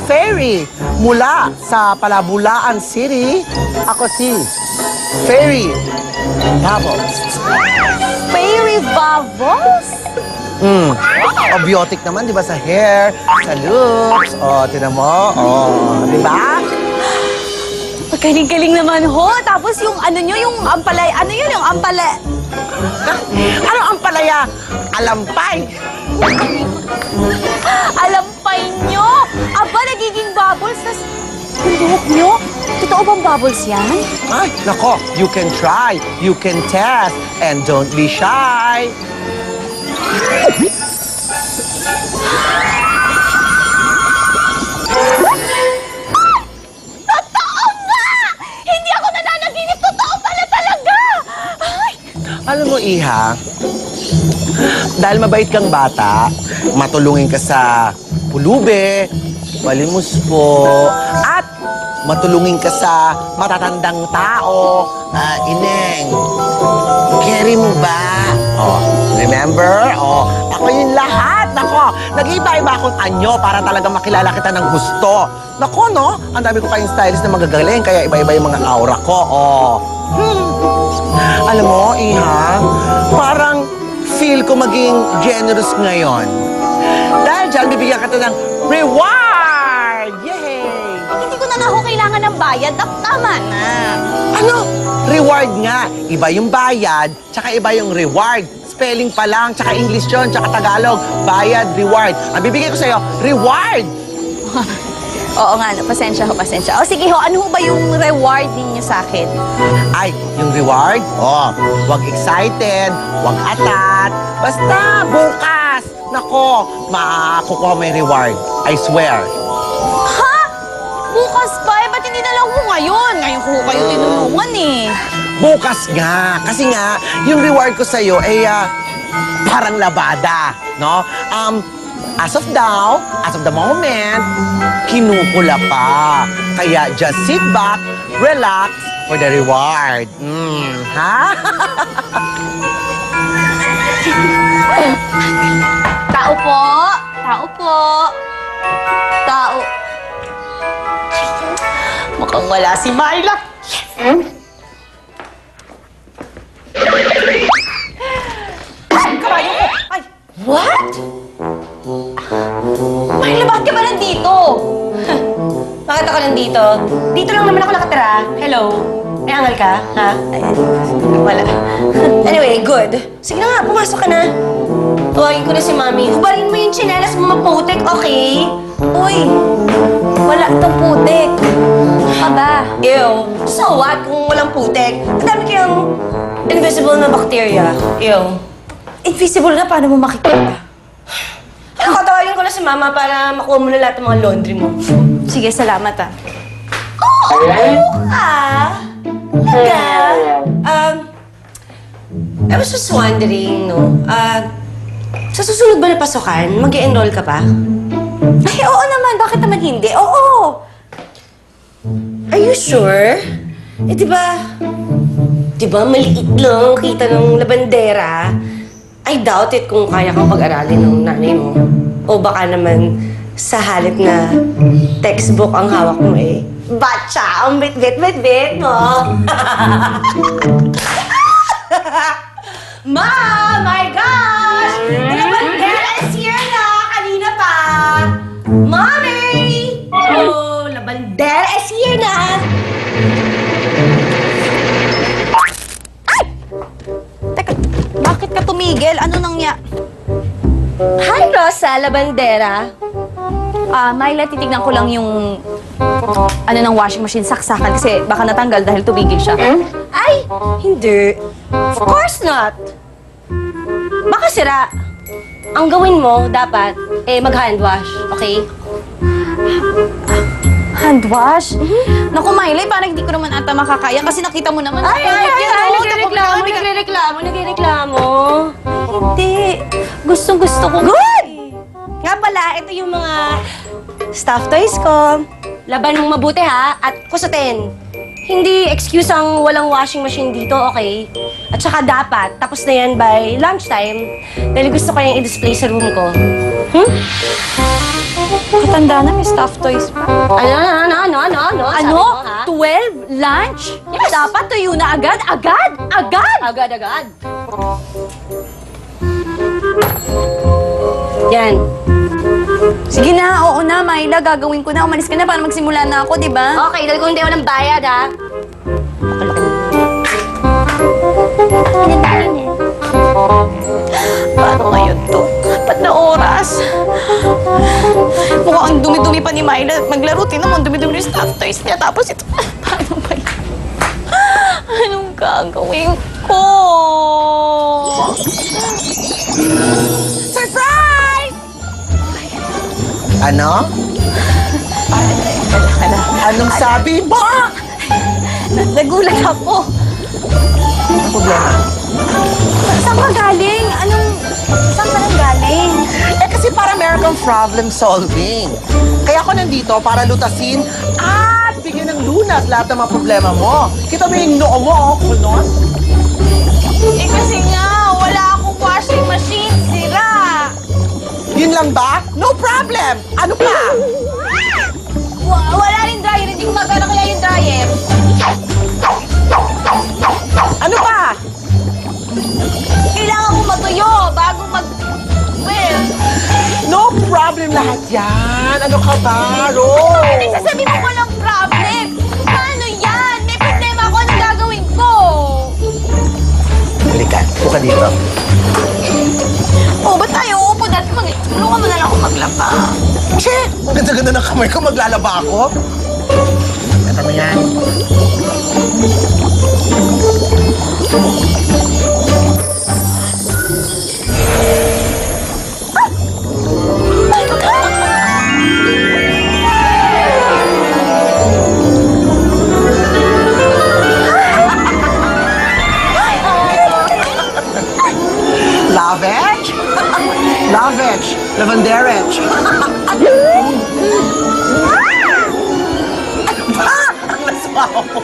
Fairy mula sa Palabulaan City. Ako si Fairy Bubbles. Fairy bubbles? Obiotic naman, di ba, sa hair, sa looks. O, tinan mo. O, di ba? Magaling-galing naman ho. Tapos yung ano nyo, yung ampalay, ano yun, yung ampalay. Ano ang palaya? Alampay. Alampay nyo. Aba, nagiging bubbles. Tas yung buhok nyo, totoo bang bubbles yan? Ay, nako, you can try, you can test, and don't be shy. Totoo nga! Hindi ako nananaginip. Totoo pala talaga. Ay, Alam mo, Iha, dahil mabait kang bata, matulungin ka sa pulube, palimuspo, at matulungin ka sa matatandang tao, Ineng. Carry mo ba? Oh, remember? Oh, ako yung lahat. Nako, nag-iba-iba akong anyo para talaga makilala kita ng gusto. Nako, no? Ang dami ko kayong stylist na magagaling, kaya iba-iba yung mga aura ko. Oh. Alam mo, Iha, parang feel ko maging generous ngayon. Dahil dyan, bibigyan kita ng reward! Yay! hindi ko na nga ho kailangan ng bayad. Tama na. Ano? Reward nga. Iba yung bayad, tsaka iba yung reward. Spelling pa lang, tsaka English yun, tsaka Tagalog. Bayad, reward. Ang bibigay ko sa'yo, reward! Oo nga, pasensya ho, pasensya. O sige ho, ano ho ba yung reward ninyo sa akin? Ay, yung reward? Oh, wag excited, wag atat. Basta, bukas! Nako, makukuha mo yung reward. I swear. Ha? Bukas ba? Eh, ba't hindi na lang ho ngayon? Ngayon ko ho kayo tinulungan eh. Bukas nga. Kasi nga, yung reward ko sa'yo ay parang labada, no? As of now, as of the moment, kinukula pa. Kaya just sit back, relax for the reward. Ha? Tao po. Tao po. Tao. Mukhang wala si Myla. Ay, kabayo ko. Ay, what? Myla, bakit ka ba nandito? Bakit ako nandito? Dito lang naman ako nakatira. Hello? May angal ka? Ha? Ay, wala. Anyway, good. Sige na nga, pumasok ka na. Tawagin ko na si Mami. Hubarin mo yung tsinelas mo maputik, okay? Uy, wala itong putik. Aba. Ew. So what kung walang putik? Ang dami kayong invisible na bacteria. Ew. Invisible na, paano mo makikita? Ano, tawagin ko na si Mama para makuha mo na lahat ng mga laundry mo. Sige, salamat ah. Talaga? I was just wondering, no? Sa susunod ba na pasukan, mag-e-enroll ka pa? Ay, oo naman. Bakit naman hindi? Oo! Are you sure? Eh, di ba maliit lang kita ng labandera? I doubt it kung kaya kang pag-aralin ng nanay mo. O baka naman sa halip na textbook ang hawak mo eh. Batsa ang bit-bit-bit-bit mo. Ma! My gosh! The labandera is here na! Kanina pa! Mommy! Oh, labandera is here na! Teka, bakit ka tumigil? Ano Hi, Rosa! Labandera! Myla, titignan ko lang yung ng washing machine saksakan kasi baka natanggal dahil tumigil siya. Ay! Hindi. Of course not! Baka sira. Ang gawin mo, dapat, mag-hand wash, okay? Hand wash? Naku, Myla, parang hindi ko naman ata makakaya kasi nakita mo naman. Nagreklamo. Hindi. Gustong-gusto ko. Good! Nga pala, ito yung mga stuffed toys ko. Laban mong mabuti ha, at kusutin. Hindi excuse ang walang washing machine dito, okay? At saka dapat, tapos na yan by lunchtime, dahil gusto ko yung i-display sa room ko. Katanda na, may stuffed toys pa. Ano? Sabi Ano? mo, ha? 12? Lunch? Yes. Dapat tuyo na agad? Agad! Agad. Yan. Sige na, oo na, Myla. Gagawin ko na. Umalis ka na para magsimula na ako, di ba? Okay, dahil kung hindi walang bayad, ha? Paano ngayon to? Ba't na oras? Mukhang ang dumi-dumi pa ni Myla. Maglaro din naman, dumi-dumi yung stuffed toys niya. Tapos ito, paano ba yun? Anong gagawin ko? Surprise! Ano? Anong sabi mo? Nagulat ako. Ano problema? Saan ka galing? Saan ka nang galing? Eh kasi para meron kang problem solving. Kaya ako nandito para lutasin at bigyan ng lunas lahat ng mga problema mo. Kita mo yung noo mo, oh, kulon? Eh kasi nga, wala akong washing machine. Sira. Yun lang ba? No problem! Ano pa? Wala rin dryer. Hindi ko magana kaya yung dryer. Ano pa? Kailangan ko matuyo bago well, No problem lahat yan. Ano ka ba, Rose? hindi sasabihin mo walang problem. Paano yan? May problema ako. Anong gagawin ko? Halika, buka dito. Oh, ba't tayo uupo dati? Tulungan mo na lang ako maglaba. Che! Ang ganda-ganda ng kamay ko, maglalaba ako. Ito mo yan. Lavage? Lavage. Lavanderage. Ang laswaw mo.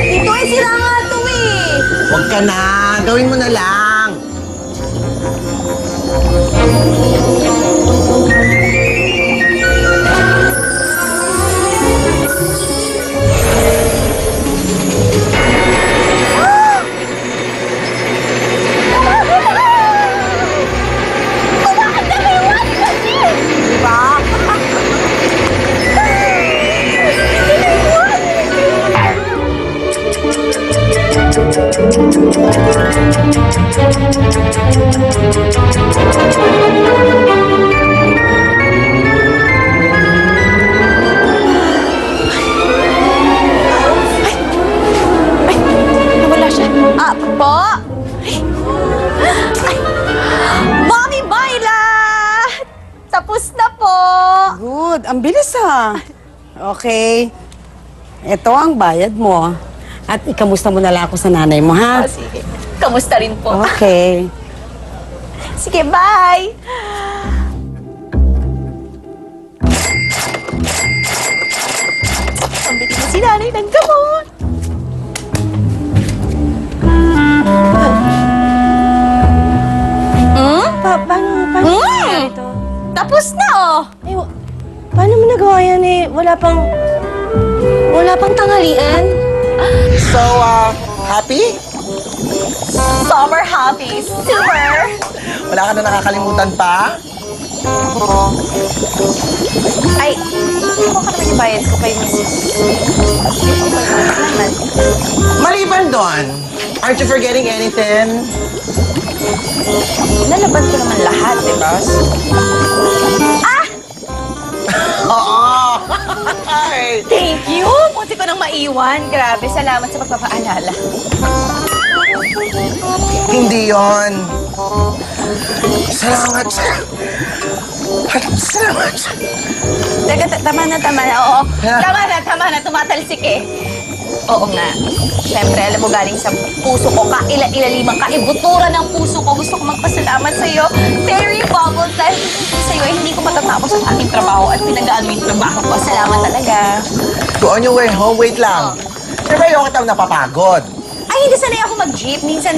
Ito ay sira nga ito eh. Huwag ka na. Gawin mo na lang. Diba? Nawala siya. Ah, po? Ay. Mommy Myla! Tapos na po! Good. Ang bilis ha. Okay. Ito ang bayad mo. At ikamusta mo na lang ako sa nanay mo, ha? Ah, sige. Kamusta rin po? Okay. Sige, bye! Pambili na si nanay ng gamot. Paano ito? Tapos na, oh! Eh, paano mo nagawa yan eh? Wala pang tanghalian? So, happy? Summer happy. Super! Wala ka na nakakalimutan pa? Ay, ako ka naman yung bayad ko kay Mrs. Naman. Maliban doon, aren't you forgetting anything? Nalaban ko naman lahat, di ba? Ah! Oo! Ay! Thank you! Punti ko nang maiwan. Grabe, salamat sa pagpapaalala. Hindi yon. Salamat. Salamat. Teka, tama na. Oo. Tama na. Tumatalsik eh. Oo nga. Siyempre, alam mo, galing sa puso ko, ilalimang kaibuturan ng puso ko. Gusto ko magpasalamat sa'yo. Very bubbles dahil sa'yo, hindi ko matatapos ang aking trabaho at pinagaan mo yung trabaho ko. Salamat talaga. Go on your way home. Wait lang. Siyempre, yung kitang napapagod. Ay, hindi sanay ako mag-jeep. Minsan,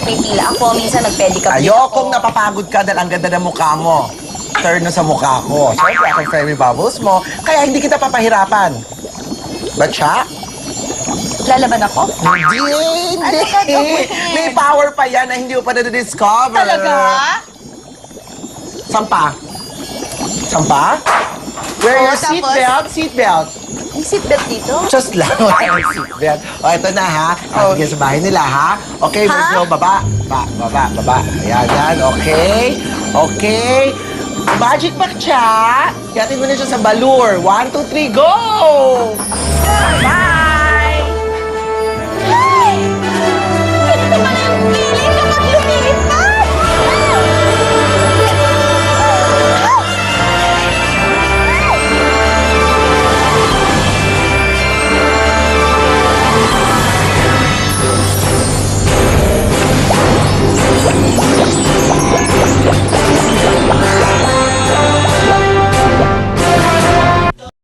may pila ako. Minsan nag-pedicab din ako. Ayokong napapagod ka dahil ang ganda ng mukha mo. Turn na sa mukha ko. Siyempre, ako fairy bubbles mo. Kaya hindi kita papahirapan. Batya? Lalaban ako? Hindi! Ano gagawin? May power pa yan na hindi mo pa na-discover. Talaga? Sampa? Sampa? Wear Oo, your tapos? seatbelt. Seatbelt. May seatbelt dito? Just lang. Wear your seatbelt. O, ito na ha. Oh. Sige sa bahay nila ha. Okay, Ha? Virgil, baba. Baba. Ayan, yan. Okay. Okay. Magic Bakcha. Yatin mo na siya sa balur. 1, 2, 3, go! Bye!